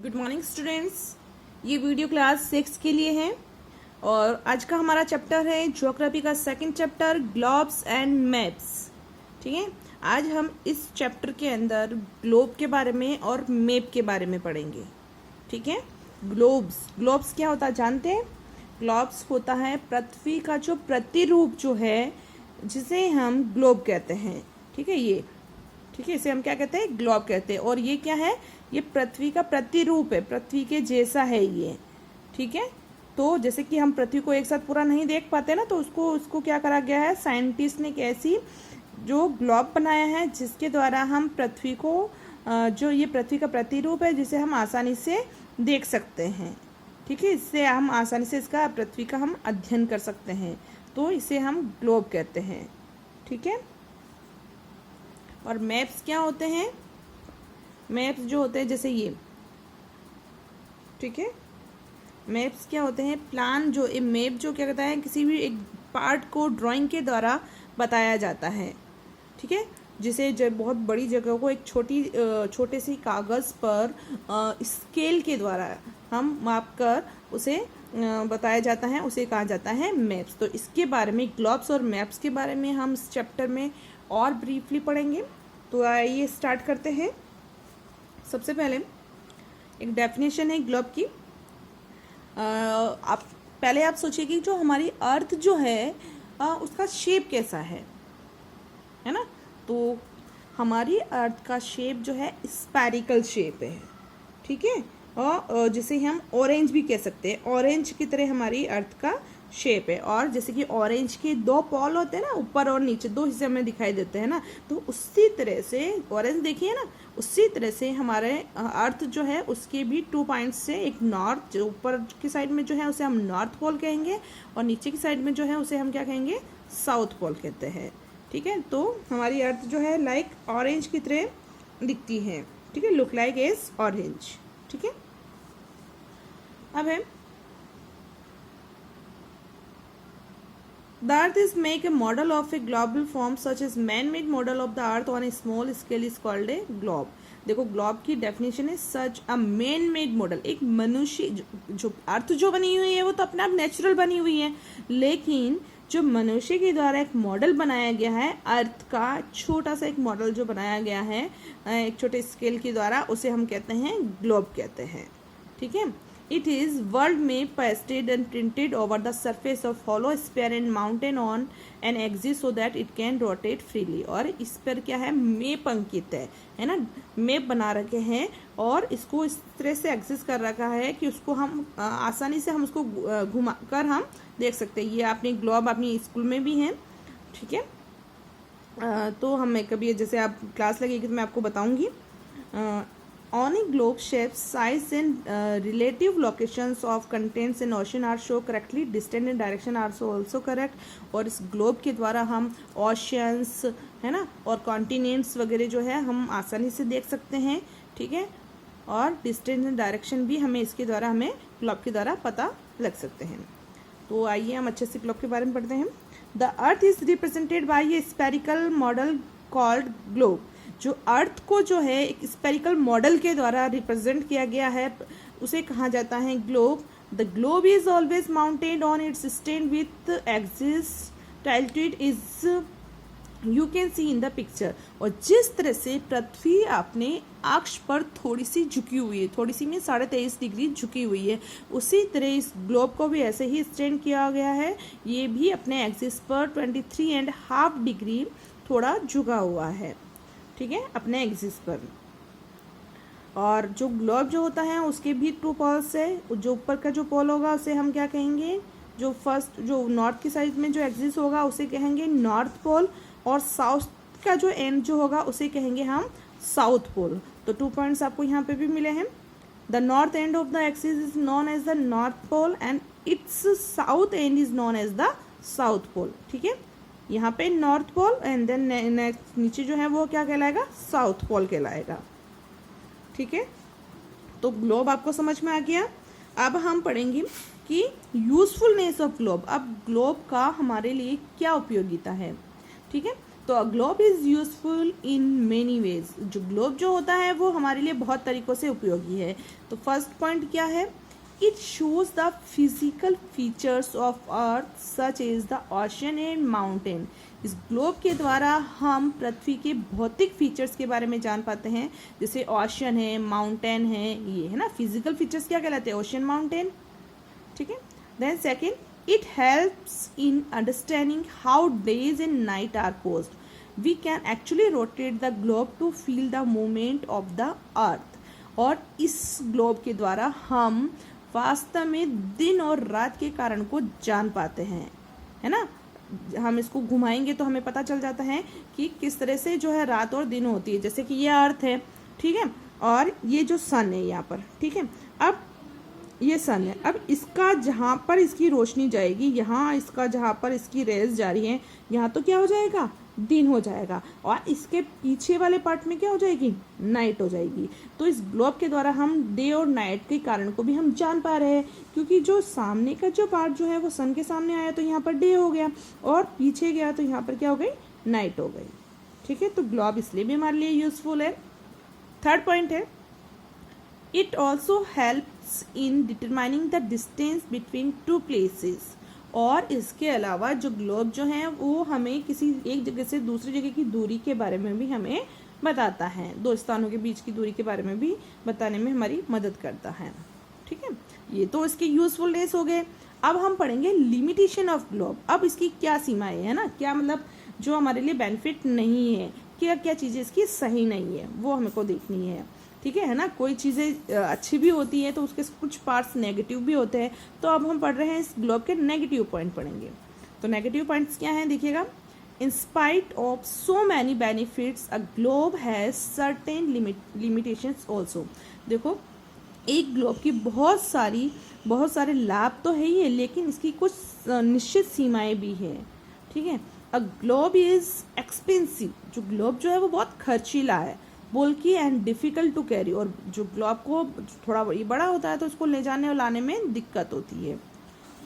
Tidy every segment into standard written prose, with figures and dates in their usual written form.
Good morning students. ये video class 6 के लिए है और आज का हमारा चैप्टर है ज्योग्राफी का second chapter globes and maps. ठीक है, आज हम इस चैप्टर के अंदर ग्लोब के बारे में और मैप के बारे में पढ़ेंगे। ठीक है, ग्लोब्स क्या होता है जानते हैं? ग्लोब्स होता है पृथ्वी का जो प्रतिरूप जो है, जिसे हम ग्लोब कहते हैं। ठीक है, ये ठीक है, इसे हम क्या कहते हैं? ग्लोब कहते हैं। और ये क्या है? ये पृथ्वी का प्रतिरूप है, पृथ्वी के जैसा है ये। ठीक है, तो जैसे कि हम पृथ्वी को एक साथ पूरा नहीं देख पाते ना, तो उसको क्या करा गया है, साइंटिस्ट ने एक ऐसी जो ग्लोब बनाया है जिसके द्वारा हम पृथ्वी को जो ये पृथ्वी का प्रतिरूप है, जिसे हम आसानी से देख सकते हैं। ठीक है, इससे हम आसानी से इसका पृथ्वी का हम अध्ययन कर सकते हैं, तो इसे हम ग्लोब कहते हैं। ठीक है, और मैप्स क्या होते हैं? मैप्स जो होते हैं जैसे ये, ठीक है, मैप्स क्या होते हैं? प्लान जो मैप जो क्या कहता है, किसी भी एक पार्ट को ड्राइंग के द्वारा बताया जाता है। ठीक है, जिसे जब बहुत बड़ी जगह को एक छोटे सी कागज़ पर स्केल के द्वारा हम माप कर उसे बताया जाता है, उसे कहा जाता है मैप्स। तो इसके बारे में, ग्लोब्स और मैप्स के बारे में हम इस चैप्टर में और ब्रीफली पढ़ेंगे। तो आइए स्टार्ट करते हैं। सबसे पहले एक डेफिनेशन है ग्लोब की। आप सोचिए कि जो हमारी अर्थ जो है उसका शेप कैसा है ना? तो हमारी अर्थ का शेप जो है स्फेरिकल शेप है। ठीक है, और जिसे हम ऑरेंज भी कह सकते हैं। ऑरेंज की तरह हमारी अर्थ का शेप है। और जैसे कि ऑरेंज के दो पॉल होते हैं ना, ऊपर और नीचे दो हिस्से में दिखाई देते हैं ना, तो उसी तरह से ऑरेंज देखिए ना, उसी तरह से हमारे अर्थ जो है उसके भी 2 पॉइंट्स से, एक नॉर्थ जो ऊपर की साइड में जो है उसे हम नॉर्थ पोल कहेंगे, और नीचे की साइड में जो है उसे हम क्या कहेंगे? साउथ पोल कहते हैं। ठीक है, तो हमारी अर्थ जो है लाइक ऑरेंज की तरह दिखती है। ठीक है, लुक लाइक एज ऑरेंज। ठीक है, अब है The earth is make a model of a global form such as man-made model of the earth on a small scale is called a globe. देखो, ग्लोब की डेफिनेशन है सच a man made model. एक मनुष्य जो अर्थ जो बनी हुई है वो तो अपने आप नेचुरल बनी हुई है, लेकिन जो मनुष्य के द्वारा एक मॉडल बनाया गया है अर्थ का, छोटा सा एक मॉडल जो बनाया गया है एक छोटे स्केल के द्वारा, उसे हम कहते हैं ग्लोब कहते हैं। ठीक है, It is world map pasted and printed over the surface of hollow sphere and mounted on an axis so that it can rotate freely. और इस पर क्या है? मैप अंकित है ना? मैप बना रखे हैं और इसको इस तरह से एक्सिस कर रखा है कि उसको हम आसानी से हम उसको घुमा कर हम देख सकते हैं। ये आपने ग्लोब अपनी स्कूल में भी है। ठीक है, तो हमें कभी जैसे आप क्लास लगेगी तो मैं आपको बताऊंगी। On a globe shape, size and relative locations of contents in ocean are shown correctly. Distance and direction are also correct. और इस ग्लोब के द्वारा हम oceans है ना और continents वगैरह जो है हम आसानी से देख सकते हैं। ठीक है, और distance and direction भी हमें इसके द्वारा हमें ग्लोब के द्वारा पता लग सकते हैं। तो आइए हम अच्छे से ग्लोब के बारे में पढ़ते हैं। The earth is represented by a spherical model called globe. जो अर्थ को जो है एक स्पेरिकल मॉडल के द्वारा रिप्रेजेंट किया गया है उसे कहा जाता है globe. The globe is always mounted on its stand with axis tilted is you can see in the picture. और जिस तरह से पृथ्वी अपने अक्ष पर थोड़ी सी झुकी हुई है, थोड़ी सी में 23.5 डिग्री झुकी हुई है, उसी तरह इस ग्लोब को भी ऐसे ही स्टैंड किया गया है। ये भी अपने एक्सिस पर 23.5 डिग्री थोड़ा झुका हुआ है। ठीक है, अपने एक्सिस पर। और जो ग्लोब जो होता है उसके भी 2 पोल्स है। जो ऊपर का जो पोल होगा उसे हम क्या कहेंगे? जो फर्स्ट जो नॉर्थ की साइड में जो एक्सिस होगा उसे कहेंगे नॉर्थ पोल, और साउथ का जो एंड जो होगा उसे कहेंगे हम साउथ पोल। तो 2 पॉइंट्स आपको यहाँ पे भी मिले हैं। The north end of the axis is known as the north pole and its south end is known as the south pole. ठीक है, यहाँ पे north pole and then next नीचे जो है वो क्या कहलाएगा? साउथ पोल कहलाएगा। ठीक है, तो ग्लोब आपको समझ में आ गया। अब हम पढ़ेंगे कि यूजफुलनेस ऑफ ग्लोब। अब ग्लोब का हमारे लिए क्या उपयोगिता है? ठीक है, तो globe is useful in many ways. जो ग्लोब जो होता है वो हमारे लिए बहुत तरीकों से उपयोगी है। तो फर्स्ट पॉइंट क्या है, it shows the physical features of earth such as the ocean and mountain. इस ग्लोब के द्वारा हम पृथ्वी के भौतिक फीचर्स के बारे में जान पाते हैं, जैसे ओशन है, माउंटेन है, ये है ना फिजिकल फीचर्स क्या कहलाते हैं, ओशन, माउंटेन, ठीक है। Then second, it helps in understanding how days and night are posed. We can actually rotate the globe to feel the movement of the earth. और इस ग्लोब के द्वारा हम वास्तव में दिन और रात के कारण को जान पाते हैं, है ना। हम इसको घुमाएंगे तो हमें पता चल जाता है कि किस तरह से जो है रात और दिन होती है। जैसे कि ये अर्थ है, ठीक है, और ये जो सन है यहाँ पर, ठीक है। अब ये सन है, अब इसका जहाँ पर इसकी रोशनी जाएगी, यहाँ इसका जहाँ पर इसकी रेज जा रही है, यहाँ तो क्या हो जाएगा, दिन हो जाएगा, और इसके पीछे वाले पार्ट में क्या हो जाएगी, नाइट हो जाएगी। तो इस ग्लोब के द्वारा हम डे और नाइट के कारण को भी हम जान पा रहे हैं, क्योंकि जो सामने का जो पार्ट जो है वो सन के सामने आया तो यहाँ पर डे हो गया, और पीछे गया तो यहाँ पर क्या हो गई, नाइट हो गई, ठीक है। तो ग्लोब इसलिए भी हमारे लिए यूजफुल है। थर्ड पॉइंट है, it also helps in determining the distance between two places। और इसके अलावा जो ग्लोब जो है वो हमें किसी एक जगह से दूसरी जगह की दूरी के बारे में भी हमें बताता है, दो स्थानों के बीच की दूरी के बारे में भी बताने में हमारी मदद करता है, ठीक है। ये तो इसके यूजफुलनेस हो गए। अब हम पढ़ेंगे लिमिटेशन ऑफ ग्लोब। अब इसकी क्या सीमाएं है ना, क्या मतलब जो हमारे लिए बेनिफिट नहीं है, क्या क्या चीज़ें इसकी सही नहीं है, वो हमको देखनी है, ठीक है ना। कोई चीज़ें अच्छी भी होती है तो उसके कुछ पार्ट्स नेगेटिव भी होते हैं। तो अब हम पढ़ रहे हैं इस ग्लोब के नेगेटिव पॉइंट पढ़ेंगे। तो नेगेटिव पॉइंट्स क्या हैं, देखिएगा। In spite of so many benefits a globe has certain limitations also. देखो, एक ग्लोब की बहुत सारे लाभ तो है ही है, लेकिन इसकी कुछ निश्चित सीमाएं भी है, ठीक है। A globe is expensive. जो ग्लोब जो है वो बहुत खर्चीला है, bulky and difficult to carry. और जो ग्लोब को थोड़ा बड़ा होता है तो उसको ले जाने और लाने में दिक्कत होती है।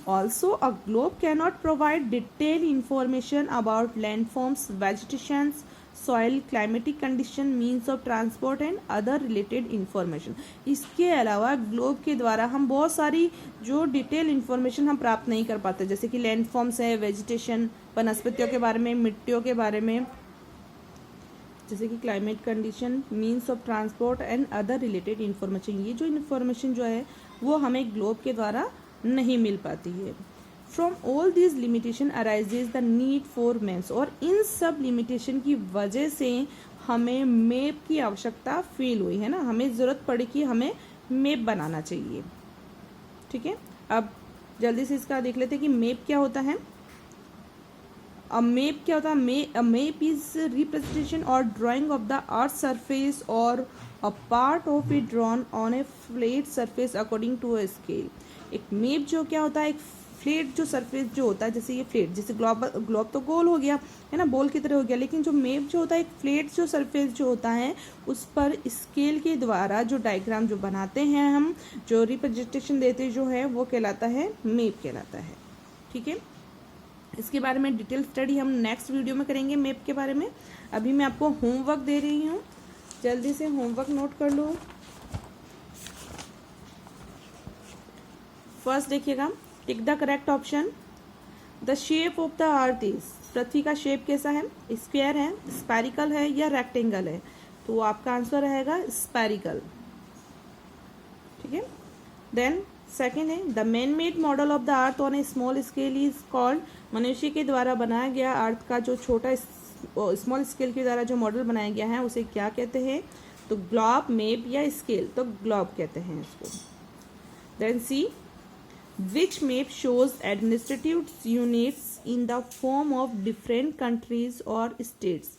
Also a globe can not provide detail information about landforms, vegetations, soil, climatic condition, means of transport and other related information. इसके अलावा ग्लोब के द्वारा हम बहुत सारी जो डिटेल इंफॉर्मेशन हम प्राप्त नहीं कर पाते, जैसे कि लैंडफॉर्म्स है, वेजिटेशन, वनस्पतियों के बारे में, मिट्टियों के बारे में, जैसे कि climate condition, means of transport and other related information. ये जो इन्फॉर्मेशन जो है वो हमें ग्लोब के द्वारा नहीं मिल पाती है। From all this limitation arises the need for maps. और इन सब लिमिटेशन की वजह से हमें मैप की आवश्यकता फील हुई है ना, हमें ज़रूरत पड़ी कि हमें मैप बनाना चाहिए, ठीक है। अब जल्दी से इसका देख लेते हैं कि मैप क्या होता है। A map क्या होता है, a map is representation or drawing of the earth's surface or a part of it drawn on a flat surface according to a scale। एक मैप जो क्या होता है, एक फ्लैट जो सरफेस जो होता है, जैसे ये फ्लैट, जैसे ग्लोब तो गोल हो गया है ना, बॉल की तरह हो गया, लेकिन जो मैप जो होता है, एक फ्लैट जो सरफेस जो होता है उस पर स्केल के द्वारा जो डायग्राम जो बनाते हैं हम, जो रिप्रेजेंटेशन देते जो है वो कहलाता है मैप कहलाता है, ठीक है। इसके बारे में डिटेल स्टडी हम नेक्स्ट वीडियो में करेंगे मैप के बारे में। अभी मैं आपको होमवर्क दे रही हूँ, जल्दी से होमवर्क नोट कर लो। फर्स्ट देखिएगा, tick the correct option. The shape of the earth is, पृथ्वी का शेप कैसा है, स्क्वायर है, स्फेरिकल है या रेक्टेंगल है, तो आपका आंसर रहेगा स्फेरिकल, ठीक है। देन सेकेंड है, the man made model of the earth on A small scale is called. मनुष्य के द्वारा बनाया गया अर्थ का जो छोटा स्मॉल स्केल के द्वारा जो मॉडल बनाया गया है उसे क्या कहते हैं, तो ग्लोब, मैप या स्केल, तो ग्लोब कहते हैं इसको। Then c, which map shows administrative units in the form of different countries और स्टेट्स।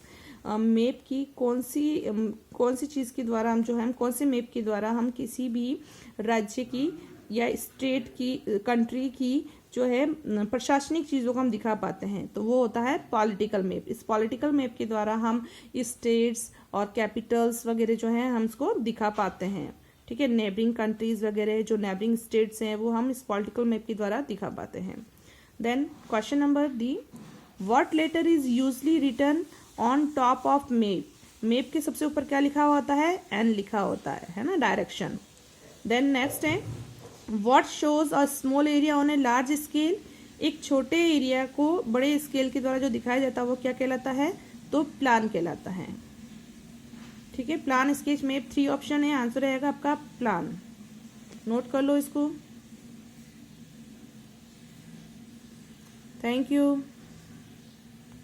मैप की कौन सी चीज़ के द्वारा हम जो है, कौन से मैप के द्वारा हम किसी भी राज्य की या स्टेट की, कंट्री की जो है प्रशासनिक चीज़ों को हम दिखा पाते हैं, तो वो होता है पॉलिटिकल मैप। इस पॉलिटिकल मैप के द्वारा हम स्टेट्स और कैपिटल्स वगैरह जो हैं हम इसको दिखा पाते हैं, ठीक है। नेबरिंग कंट्रीज वगैरह जो नेबरिंग स्टेट्स हैं वो हम इस पॉलिटिकल मैप के द्वारा दिखा पाते हैं। Then question number d, what letter is usually written on top of map, map के सबसे ऊपर क्या लिखा हुआ होता है, एन लिखा होता है ना, डायरेक्शन। देन नेक्स्ट है what shows a small area on a large scale, एक छोटे एरिया को बड़े स्केल के द्वारा जो दिखाया जाता है वो क्या कहलाता है, तो प्लान कहलाता है। ठीक है, प्लान, स्केच, मैप, 3 ऑप्शन है, आंसर रहेगा आपका प्लान। नोट कर लो इसको। Thank you.